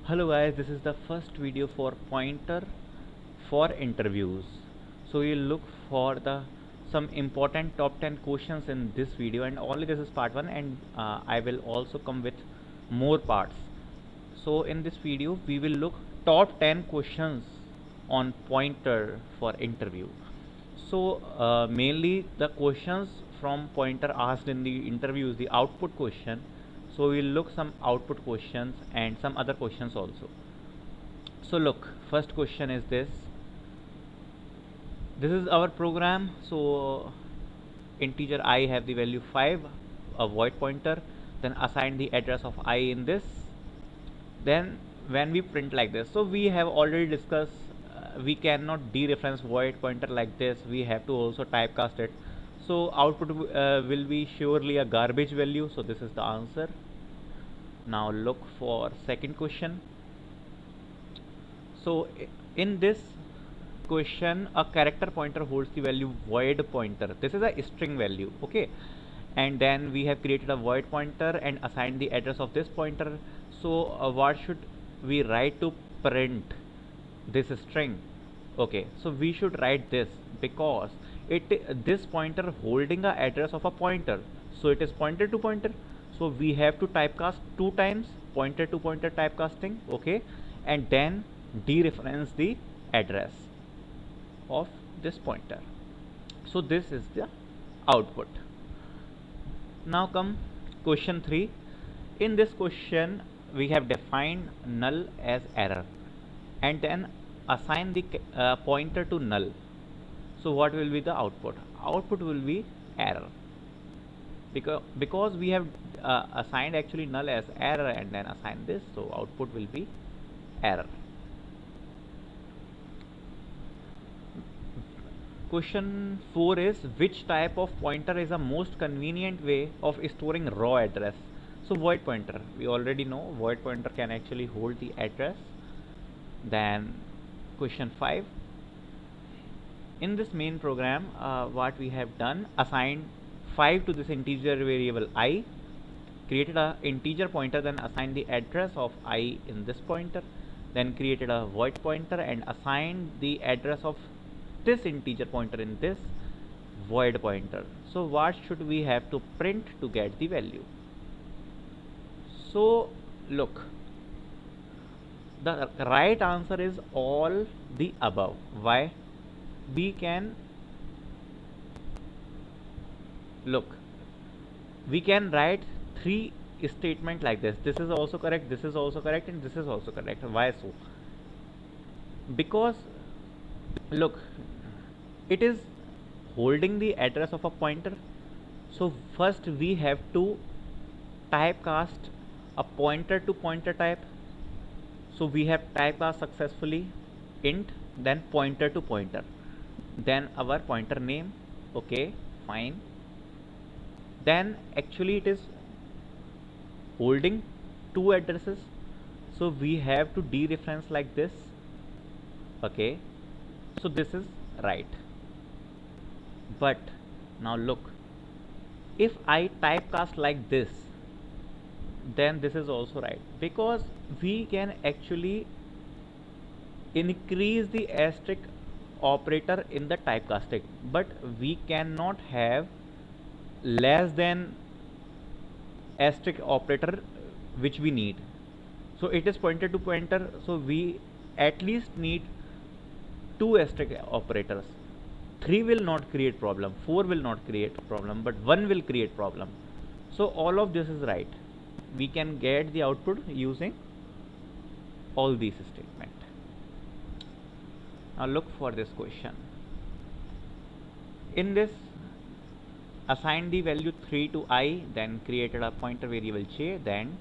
Hello guys, this is the first video for pointer for interviews. So you'll look for the some important top 10 questions in this video, and only this is part 1, and I will also come with more parts. So in this video we will look top 10 questions on pointer for interview. So mainly the questions from pointer asked in the interviews, the output question. So we'll look some output questions and some other questions also. So look, first question is this is our program. So integer I have the value 5, a void pointer, then assign the address of I in this. Then when we print like this, so we have already discussed, we cannot dereference void pointer like this, we have to also typecast it. So output will be surely a garbage value, so this is the answer. Now look for second question. So in this question, a character pointer holds the value void pointer. This is a string value, okay? And then we have created a void pointer and assigned the address of this pointer. So what should we write to print this string? Okay, so we should write this because this pointer holding a address of a pointer, so it is pointer to pointer. So we have to typecast 2 times, pointer to pointer typecasting, okay, and then dereference the address of this pointer. So this is the output. Now come question 3. In this question we have defined null as error and then assign the pointer to null. So what will be the output? Output will be error, because we have assigned actually null as error and then assign this, so output will be error. Question 4 is, which type of pointer is the most convenient way of storing raw address? So void pointer, we already know void pointer can actually hold the address. Then question 5, in this main program what we have done, assigned 5 to this integer variable I, created a integer pointer, then assigned the address of I in this pointer, then created a void pointer and assigned the address of this integer pointer in this void pointer. So what should we have to print to get the value? So look, the right answer is all the above. Why? We can look, we can write 3 statement like this. This is also correct, this is also correct, and this is also correct. Why so? Because look, it is holding the address of a pointer. So first we have to typecast a pointer to pointer type. So we have typecast successfully int, then pointer to pointer, then our pointer name, okay, fine. Then actually it is holding 2 addresses, so we have to dereference like this, okay, so this is right. But now look, if I typecast like this, then this is also right, because we can actually increase the asterisk operator in the typecasting, but we cannot have less than asterisk operator which we need. So it is pointer to pointer, so we at least need 2 asterisk operators. 3 will not create problem, 4 will not create problem, but 1 will create problem. So all of this is right. We can get the output using all these statements. Now look for this question. In this, assign the value 3 to I, then created a pointer variable j, then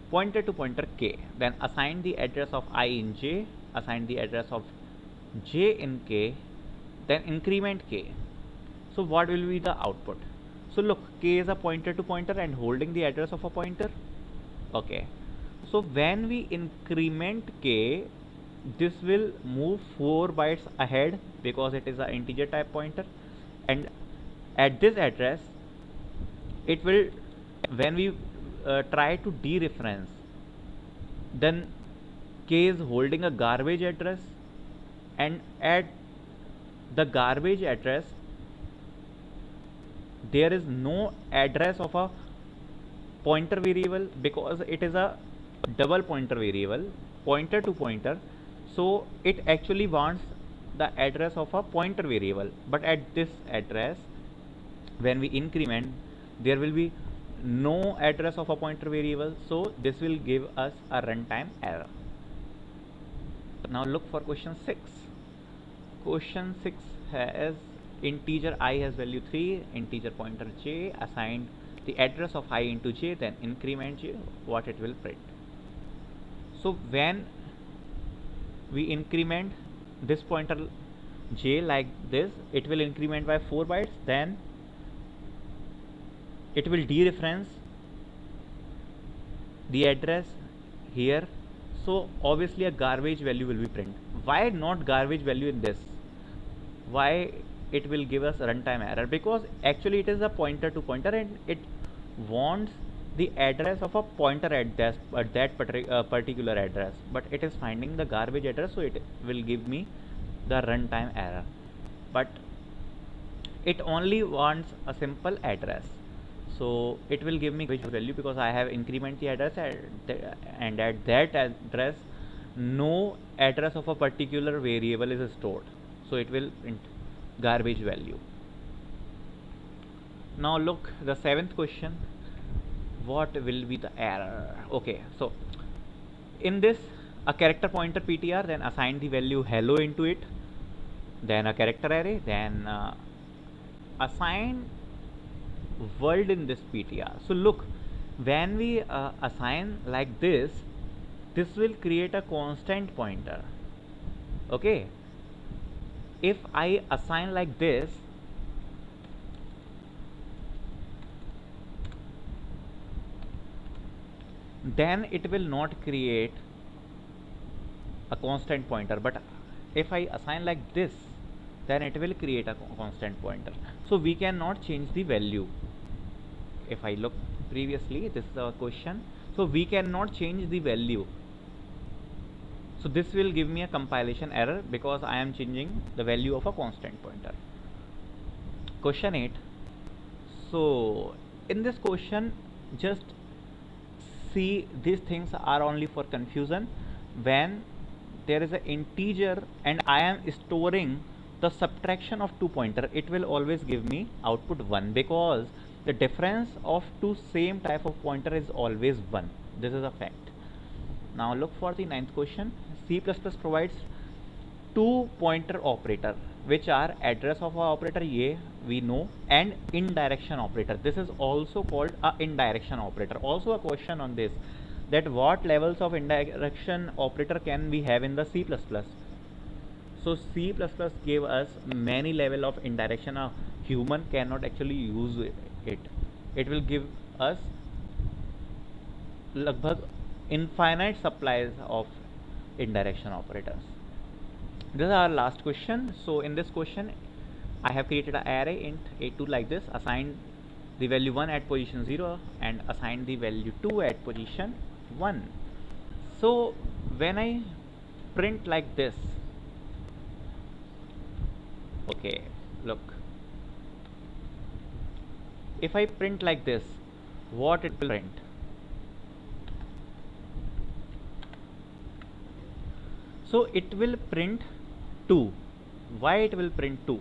pointer to pointer k, then assign the address of I in j, assign the address of j in k, then increment k. So what will be the output? So look, k is a pointer to pointer and holding the address of a pointer, okay. So when we increment k, this will move 4 bytes ahead because it is an integer type pointer, and at this address it will, when we try to dereference, then K is holding a garbage address, and at the garbage address there is no address of a pointer variable because it is a double pointer variable, pointer to pointer. So it actually wants the address of a pointer variable, but at this address, when we increment, there will be no address of a pointer variable, so this will give us a runtime error. Now look for question 6. Question 6 has integer I has value 3, integer pointer j, assigned the address of I into j, then increment j, what it will print. So when we increment this pointer j like this, it will increment by 4 bytes, then it will dereference the address here. So obviously a garbage value will be print. Why not garbage value in this? Why it will give us runtime error? Because actually it is a pointer to pointer and it wants the address of a pointer at that particular address, but it is finding the garbage address, so it will give me the runtime error. But it only wants a simple address, so it will give me which value because I have increment the address and at that address no address of a particular variable is stored, so it will print garbage value. Now look the 7th question, what will be the error? Okay, so in this, a character pointer ptr, then assign the value hello into it, then a character array, then assign world in this ptr. So look, when we assign like this will create a constant pointer. Okay, if I assign like this, then it will not create a constant pointer, but if I assign like this, then it will create a constant pointer. So we cannot change the value. If I look previously, this is our question, so we cannot change the value, so this will give me a compilation error because I am changing the value of a constant pointer. Question 8. So in this question, just see, these things are only for confusion. When there is an integer and I am storing the subtraction of two pointer, it will always give me output 1 because the difference of two same type of pointer is always 1. This is a fact. Now look for the 9th question. C++ provides two pointer operator, which are address of our operator a, we know, and indirection operator. This is also called a indirection operator. Also a question on this, that what levels of indirection operator can we have in the C++. So C++ gave us many level of indirection. A human cannot actually use it. It will give us lagbhag infinite supplies of indirection operators. This is our last question. So in this question, I have created an array int a2 like this, assigned the value 1 at position 0 and assigned the value 2 at position 1. So when I print like this, okay, look, if I print like this, what it will print? So it will print 2. Why it will print 2?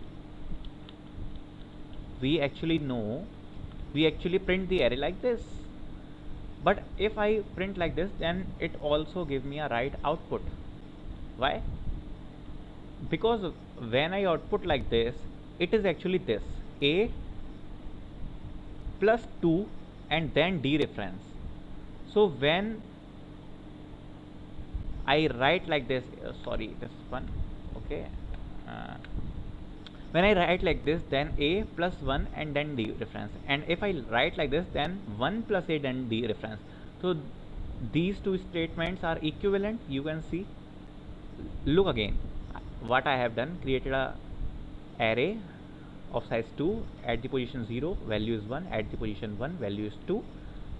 We actually know, we actually print the array like this, but if I print like this, then it also give me a right output. Why? Because when I output like this, it is actually this a plus 2 and then dereference. So when I write like this, sorry, this one, okay, when I write like this, then a plus 1 and then dereference, and if I write like this, then 1 plus a then dereference. So these two statements are equivalent. You can see, look again what I have done, created a array of size 2, at the position 0 value is 1, at the position 1 value is 2,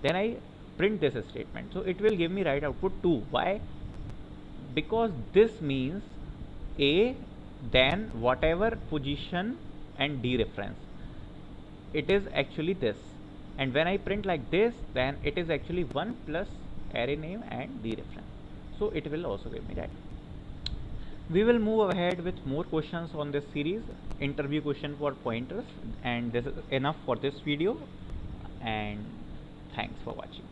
then I print this statement, so it will give me right output 2. Why? because this means A, then whatever position and dereference, it is actually this. And when I print like this, then it is actually 1 plus array name and dereference. So it will also give me that. We will move ahead with more questions on this series, interview question for pointers, and this is enough for this video, and thanks for watching.